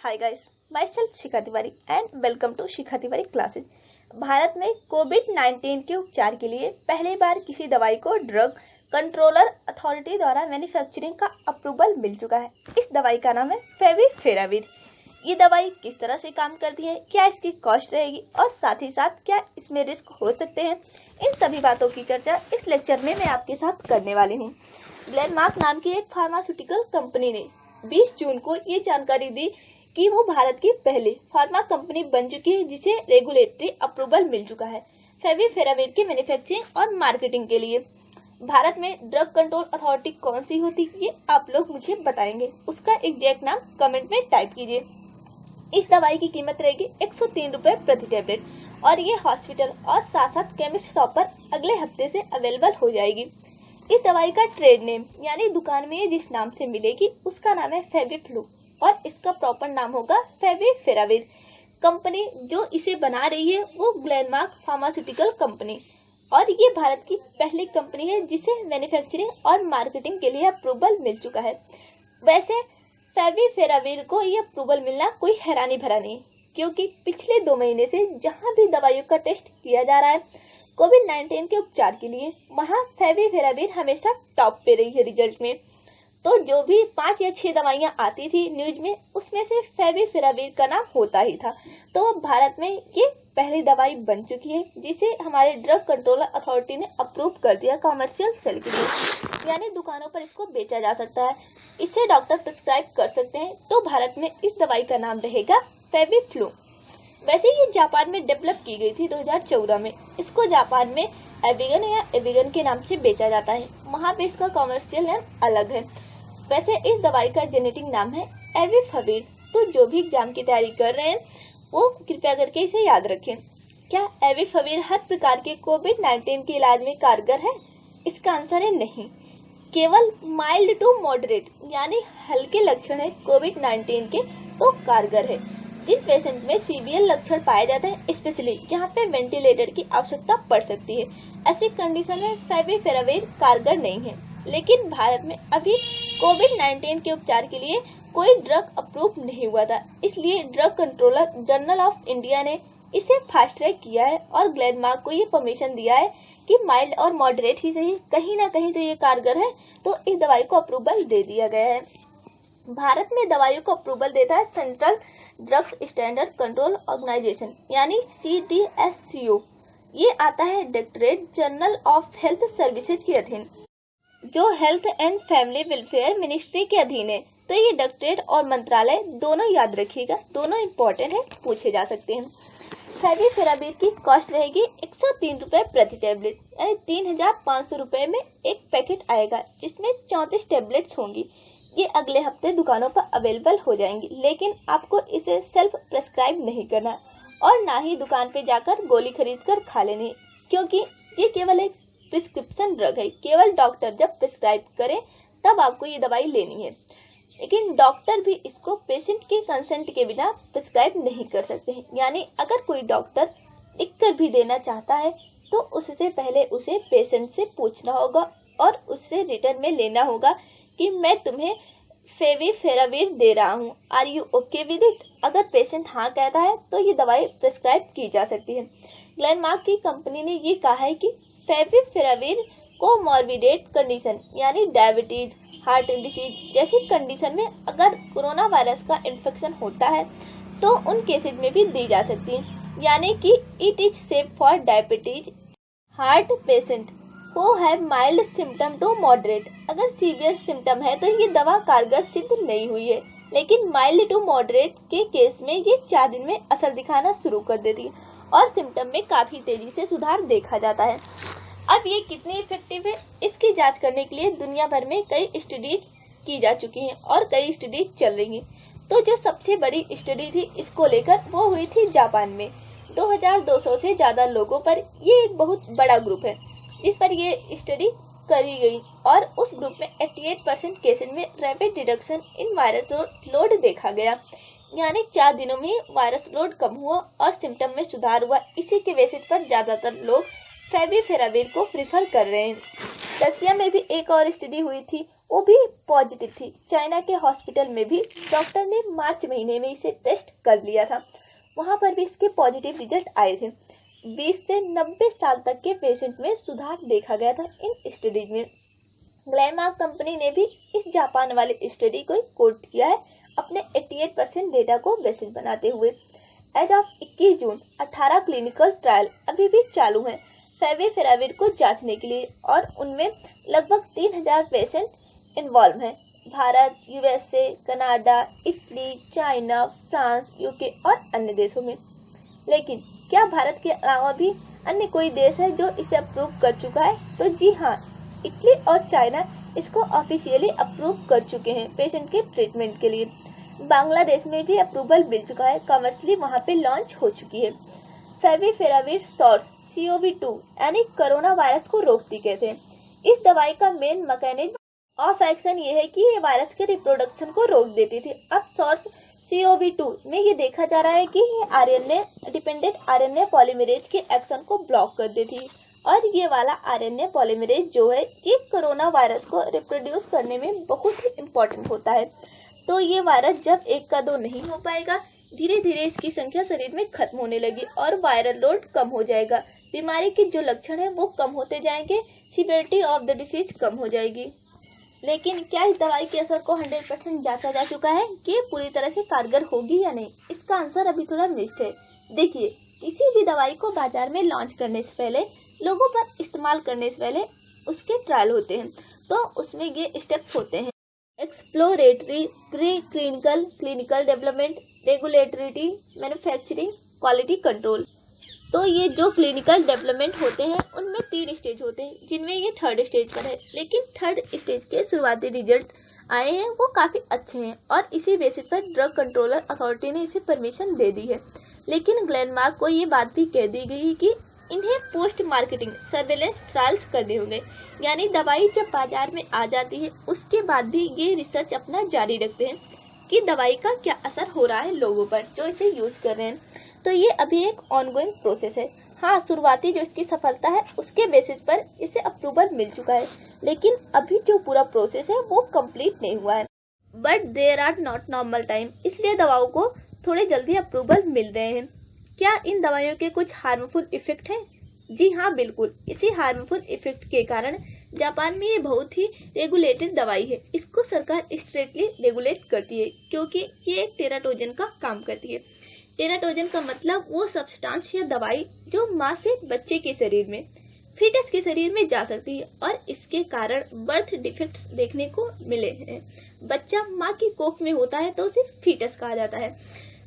Hi guys, myself Shikha Tiwari and welcome to Shikha Tiwari classes. Bharat में कोविड-19 के उपचार के लिए पहली बार किसी दवाई को ड्रग कंट्रोलर अथॉरिटी द्वारा मैन्युफैक्चरिंग का अप्रूवल मिल चुका है। इस दवाई का नाम है फेविपिराविर। ये दवाई किस तरह से काम करती है, क्या इसकी कॉस्ट रहेगी और साथ ही साथ क्या इसमें रिस्क हो सकते हैं, इन सभी बातों की चर्चा इस लेक्चर में मैं आपके साथ करने वाली हूँ। ग्लेनमार्क नाम की एक फार्मास्यूटिकल कंपनी ने 20 जून को ये जानकारी दी कि वो भारत की पहली फार्मा कंपनी बन चुकी है जिसे रेगुलेटरी अप्रूवल मिल चुका है फेविपिराविर की मैन्युफैक्चरिंग और मार्केटिंग के लिए। भारत में ड्रग कंट्रोल अथॉरिटी कौन सी होती है ये आप लोग मुझे बताएंगे, उसका एग्जैक्ट नाम कमेंट में टाइप कीजिए। इस दवाई की कीमत रहेगी 103 रुपये प्रति टैबलेट और ये हॉस्पिटल और साथ साथ केमिस्ट शॉप पर अगले हफ्ते से अवेलेबल हो जाएगी। इस दवाई का ट्रेड नेम यानी दुकान में जिस नाम से मिलेगी उसका नाम है फेविफ्लू और इसका प्रॉपर नाम होगा फेविपिराविर। कंपनी जो इसे बना रही है वो ग्लेनमार्क फार्मास्यूटिकल कंपनी और ये भारत की पहली कंपनी है जिसे मैन्युफैक्चरिंग और मार्केटिंग के लिए अप्रूवल मिल चुका है। वैसे फेविपिराविर को ये अप्रूवल मिलना कोई हैरानी भरा नहीं, क्योंकि पिछले 2 महीने से जहां भी दवाइयों का टेस्ट किया जा रहा है कोविड-19 के उपचार के लिए, वहां फेविपिराविर हमेशा टॉप पे रही है रिजल्ट में। तो जो भी 5 या 6 दवाइयाँ आती थी न्यूज में, उसमें से फेविपिराविर का नाम होता ही था। तो भारत में ये पहली दवाई बन चुकी है जिसे हमारे ड्रग कंट्रोलर अथॉरिटी ने अप्रूव कर दिया कमर्शियल सेल के लिए, यानी दुकानों पर इसको बेचा जा सकता है, इसे डॉक्टर प्रिस्क्राइब कर सकते हैं। तो भारत में इस दवाई का नाम रहेगा फेविफ्लू। वैसे ये जापान में डेवलप की गई थी 2014 में। इसको जापान में एविगन या एविगन के नाम से बेचा जाता है, वहाँ पे इसका कमर्शियल नेम अलग है। वैसे इस दवाई का जेनेटिक नाम है एविफविर। तो जो भी एग्जाम की तैयारी कर रहे हैं वो कृपया करके इसे याद रखें। क्या एविफविर हर प्रकार के कोविड-19 के इलाज में कारगर है? इसका आंसर है नहीं। केवल माइल्ड टू मॉडरेट यानी हल्के लक्षण है कोविड-19 के तो कारगर है। जिन पेशेंट में सीवियर लक्षण पाए जाते हैं, स्पेशली जहाँ पे वेंटिलेटर की आवश्यकता पड़ सकती है, ऐसी कंडीशन में फेविपिराविर कारगर नहीं है। लेकिन भारत में अभी कोविड-19 के उपचार के लिए कोई ड्रग अप्रूव नहीं हुआ था, इसलिए drug controller general of India ने इसे फास्ट ट्रैक किया है और ग्लेनमार्क को ये परमिशन दिया है कि माइल्ड और मॉडरेट ही सही, कहीं ना कहीं तो ये कारगर है, तो इस दवाई को अप्रूवल दे दिया गया है। भारत में दवाइयों को अप्रूवल देता है central drugs standard control organisation यानी CDSCO। ये आता है directorate general of health services के अधीन, जो health and family welfare ministry के अधीन है। तो ये डायरेक्टरेट और मंत्रालय दोनों याद रखिएगा, दोनों इम्पोर्टेंट है, पूछे जा सकते हैं। फेविपिराविर की कॉस्ट रहेगी 103 रुपये प्रति टैबलेट यानी 3500 रुपये में एक पैकेट आएगा जिसमें 34 टैबलेट्स होंगी। ये अगले हफ्ते दुकानों पर अवेलेबल हो जाएंगी, लेकिन आपको इसे सेल्फ प्रेस्क्राइब नहीं करना और ना ही दुकान पे जाकर गोली खरीद कर खा लेनी, क्योंकि ये केवल एक प्रिस्क्रिप्शन ड्रग है। केवल डॉक्टर जब प्रिस्क्राइब करें तब आपको ये दवाई लेनी है, लेकिन डॉक्टर भी इसको पेशेंट के कंसेंट के बिना प्रिस्क्राइब नहीं कर सकते हैं। यानी अगर कोई डॉक्टर लिख कर भी देना चाहता है तो उससे पहले उसे पेशेंट से पूछना होगा और उससे रिटर्न में लेना होगा कि मैं तुम्हें फेविपिराविर दे रहा हूँ, are you okay with it. अगर पेशेंट हाँ कहता है तो ये दवाई प्रिस्क्राइब की जा सकती है। ग्लेनमार्क की कंपनी ने ये कहा है कि फेविपिराविर को मॉर्बिडेट कंडीशन यानी डायबिटीज, हार्ट डिसीज जैसी कंडीशन में अगर कोरोना वायरस का इन्फेक्शन होता है तो उन केसेज में भी दी जा सकती है, यानी कि it is safe for diabetes heart patient who have mild symptom to moderate. अगर सीवियर सिम्टम है तो ये दवा कारगर सिद्ध नहीं हुई है, लेकिन माइल्ड टू मॉडरेट के केस में ये 4 दिन में असर दिखाना शुरू कर देती है और सिम्टम में काफ़ी तेज़ी से सुधार देखा जाता है। अब ये कितनी इफेक्टिव है इसकी जांच करने के लिए दुनिया भर में कई स्टडी की जा चुकी हैं और कई स्टडी चल रही हैं। तो जो सबसे बड़ी स्टडी थी इसको लेकर वो हुई थी जापान में। 2200 से ज़्यादा लोगों पर ये एक बहुत बड़ा ग्रुप है जिस पर ये स्टडी करी गई और उस ग्रुप में 88% केसेज में rapid reduction in virus load देखा गया, यानी 4 दिनों में वायरस लोड कम हुआ और सिम्टम में सुधार हुआ। इसी के बेसिस पर ज़्यादातर लोग फेविपिराविर को प्रिफर कर रहे हैं। रसिया में भी एक और स्टडी हुई थी वो भी पॉजिटिव थी। चाइना के हॉस्पिटल में भी डॉक्टर ने मार्च महीने में इसे टेस्ट कर लिया था, वहाँ पर भी इसके पॉजिटिव रिजल्ट आए थे। 20 से 90 साल तक के पेशेंट में सुधार देखा गया था इन स्टडीज में। ग्लेनमार्क कंपनी ने भी इस जापान वाले स्टडी को कोट किया है अपने 88% डेटा को बेसिस बनाते हुए। As of 21 June 18 clinical trial अभी भी चालू हैं फेविपिराविर को जांचने के लिए और उनमें लगभग 3000 पेशेंट इन्वॉल्व हैं। Bharat, USA, Canada, Italy, China, France, UK और अन्य देशों में। लेकिन क्या भारत के अलावा भी अन्य कोई देश है जो इसे अप्रूव कर चुका है? तो जी हाँ, इटली और चाइना इसको ऑफिशियली अप्रूव कर चुके हैं पेशेंट के ट्रीटमेंट के लिए। बांग्लादेश में भी अप्रूवल मिल चुका है, कमर्शियली वहाँ पे लॉन्च हो चुकी है। फेविपिराविर सॉर्स CoV-2 यानी कोरोना वायरस को रोकती कैसे? इस दवाई का मेन मैकेनिज्म ऑफ एक्शन ये है कि ये वायरस के रिप्रोडक्शन को रोक देती थी। अब सॉर्स CoV-2 में ये देखा जा रहा है कि ये RNA डिपेंडेंट RNA पॉलीमरेज के एक्शन को ब्लॉक कर देती है और ये वाला RNA पॉलीमरेज जो है ये कोरोना वायरस को रिप्रोड्यूस करने में बहुत ही इम्पोर्टेंट होता है। तो ये वायरस जब एक का दो नहीं हो पाएगा, धीरे धीरे इसकी संख्या शरीर में खत्म होने लगी और वायरल लोड कम हो जाएगा। बीमारी के जो लक्षण हैं वो कम होते जाएंगे, सिवियरिटी ऑफ द डिसीज कम हो जाएगी। लेकिन क्या इस दवाई के असर को 100% जांचा जा चुका है कि पूरी तरह से कारगर होगी या नहीं? इसका आंसर अभी थोड़ा मिक्स्ड है। देखिए, किसी भी दवाई को बाजार में लॉन्च करने से पहले, लोगों पर इस्तेमाल करने से पहले उसके ट्रायल होते हैं। तो उसमें ये स्टेप्स होते हैं: exploratory, pre clinical, clinical development, regulatory, manufacturing, quality control. तो ये जो क्लिनिकल डेवलपमेंट होते हैं उनमें 3 स्टेज होते हैं, जिनमें ये 3rd स्टेज पर है। लेकिन 3rd स्टेज के शुरुआती रिजल्ट आए हैं वो काफ़ी अच्छे हैं और इसी बेसिस पर ड्रग कंट्रोलर अथॉरिटी ने इसे परमिशन दे दी है। लेकिन ग्लेनमार्क को ये बात भी कह दी गई कि इन्हें पोस्ट मार्केटिंग सर्वेलेंस ट्रायल्स करने होंगे, यानी दवाई जब बाजार में आ जाती है उसके बाद भी ये रिसर्च अपना जारी रखते हैं कि दवाई का क्या असर हो रहा है लोगों पर जो इसे यूज़ कर रहे हैं। तो ये अभी एक ऑनगोइंग प्रोसेस है। हाँ, शुरुआती जो इसकी सफलता है उसके बेसिस पर इसे अप्रूवल मिल चुका है, लेकिन अभी जो पूरा प्रोसेस है वो कंप्लीट नहीं हुआ है। But there are not normal time, इसलिए दवाओं को थोड़े जल्दी अप्रूवल मिल रहे हैं। क्या इन दवाइयों के कुछ हार्मफुल इफेक्ट हैं? जी हाँ, बिल्कुल। इसी हार्मफुल इफेक्ट के कारण जापान में ये बहुत ही रेगुलेटेड दवाई है। इसको सरकार स्ट्रिक्टली रेगुलेट करती है क्योंकि ये एक टेराटोजन का काम करती है। टेराटोजन का मतलब वो सब्सटेंस या दवाई जो माँ से बच्चे के शरीर में, फीटस के शरीर में जा सकती है और इसके कारण बर्थ डिफेक्ट्स देखने को मिले हैं। बच्चा माँ की कोख में होता है तो उसे फीटस कहा जाता है।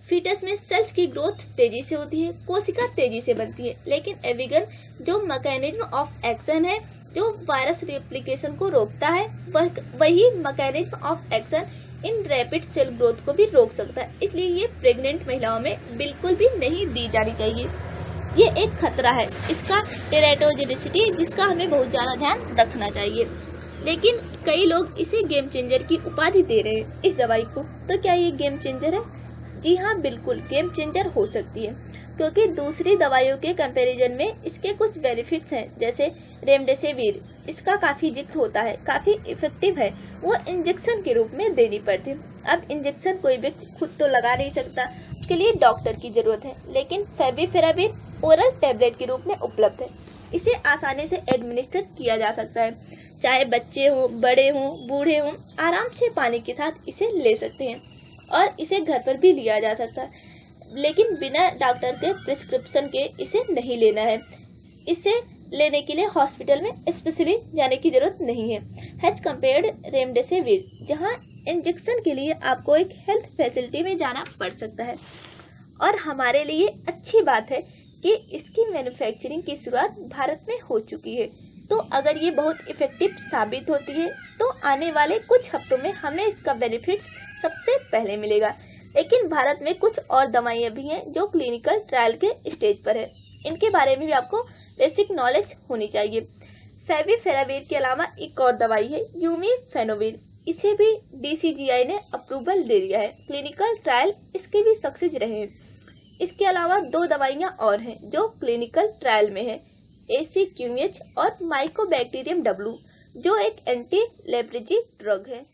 फीटस में सेल्स की ग्रोथ तेजी से होती है, कोशिका तेजी से बनती है, लेकिन एविगन जो मैकेनिज्म ऑफ एक्शन है जो वायरस रेप्लिकेशन को रोकता है, वही mechanism of action in rapid cell growth को भी रोक सकता है। इसलिए ये प्रेग्नेंट महिलाओं में बिल्कुल भी नहीं दी जानी चाहिए। ये एक खतरा है इसका टेराटोजेनिसिटी, जिसका हमें बहुत ज़्यादा ध्यान रखना चाहिए। लेकिन कई लोग इसे गेम चेंजर की उपाधि दे रहे हैं इस दवाई को। तो क्या ये गेम चेंजर है? जी हाँ, बिल्कुल गेम चेंजर हो सकती है, क्योंकि दूसरी दवाइयों के कंपैरिजन में इसके कुछ बेनिफिट्स हैं। जैसे रेमडेसिविर, इसका काफ़ी जिक्र होता है, काफ़ी इफेक्टिव है, वो इंजेक्शन के रूप में देनी पड़ती है। अब इंजेक्शन कोई व्यक्ति खुद तो लगा नहीं सकता, उसके लिए डॉक्टर की ज़रूरत है। लेकिन फेविपिराविर ओरल टैबलेट के रूप में उपलब्ध है, इसे आसानी से एडमिनिस्टर किया जा सकता है। चाहे बच्चे हों, बड़े हों, बूढ़े हों, आराम से पानी के साथ इसे ले सकते हैं और इसे घर पर भी लिया जा सकता है, लेकिन बिना डॉक्टर के प्रिस्क्रिप्शन के इसे नहीं लेना है। इसे लेने के लिए हॉस्पिटल में स्पेशली जाने की ज़रूरत नहीं है हैज कम्पेयर्ड रेमडेसिविर, जहाँ इंजेक्शन के लिए आपको एक हेल्थ फैसिलिटी में जाना पड़ सकता है। और हमारे लिए अच्छी बात है कि इसकी मैन्युफैक्चरिंग की शुरुआत भारत में हो चुकी है। तो अगर ये बहुत इफ़ेक्टिव साबित होती है तो आने वाले कुछ हफ्तों में हमें इसका बेनिफिट्स सबसे पहले मिलेगा। लेकिन भारत में कुछ और दवाइयाँ भी हैं जो क्लिनिकल ट्रायल के स्टेज पर है, इनके बारे में भी आपको बेसिक नॉलेज होनी चाहिए। फेविपिराविर के अलावा एक और दवाई है यूमीफेनोविर, इसे भी DCGI ने अप्रूवल दे दिया है। क्लिनिकल ट्रायल इसके भी सक्सेस रहे हैं। इसके अलावा 2 दवाइयाँ और हैं जो क्लिनिकल ट्रायल में है, ACQH और माइकोबैक्टीरियम W। जो एक एंटी लेप्रेजी ड्रग है।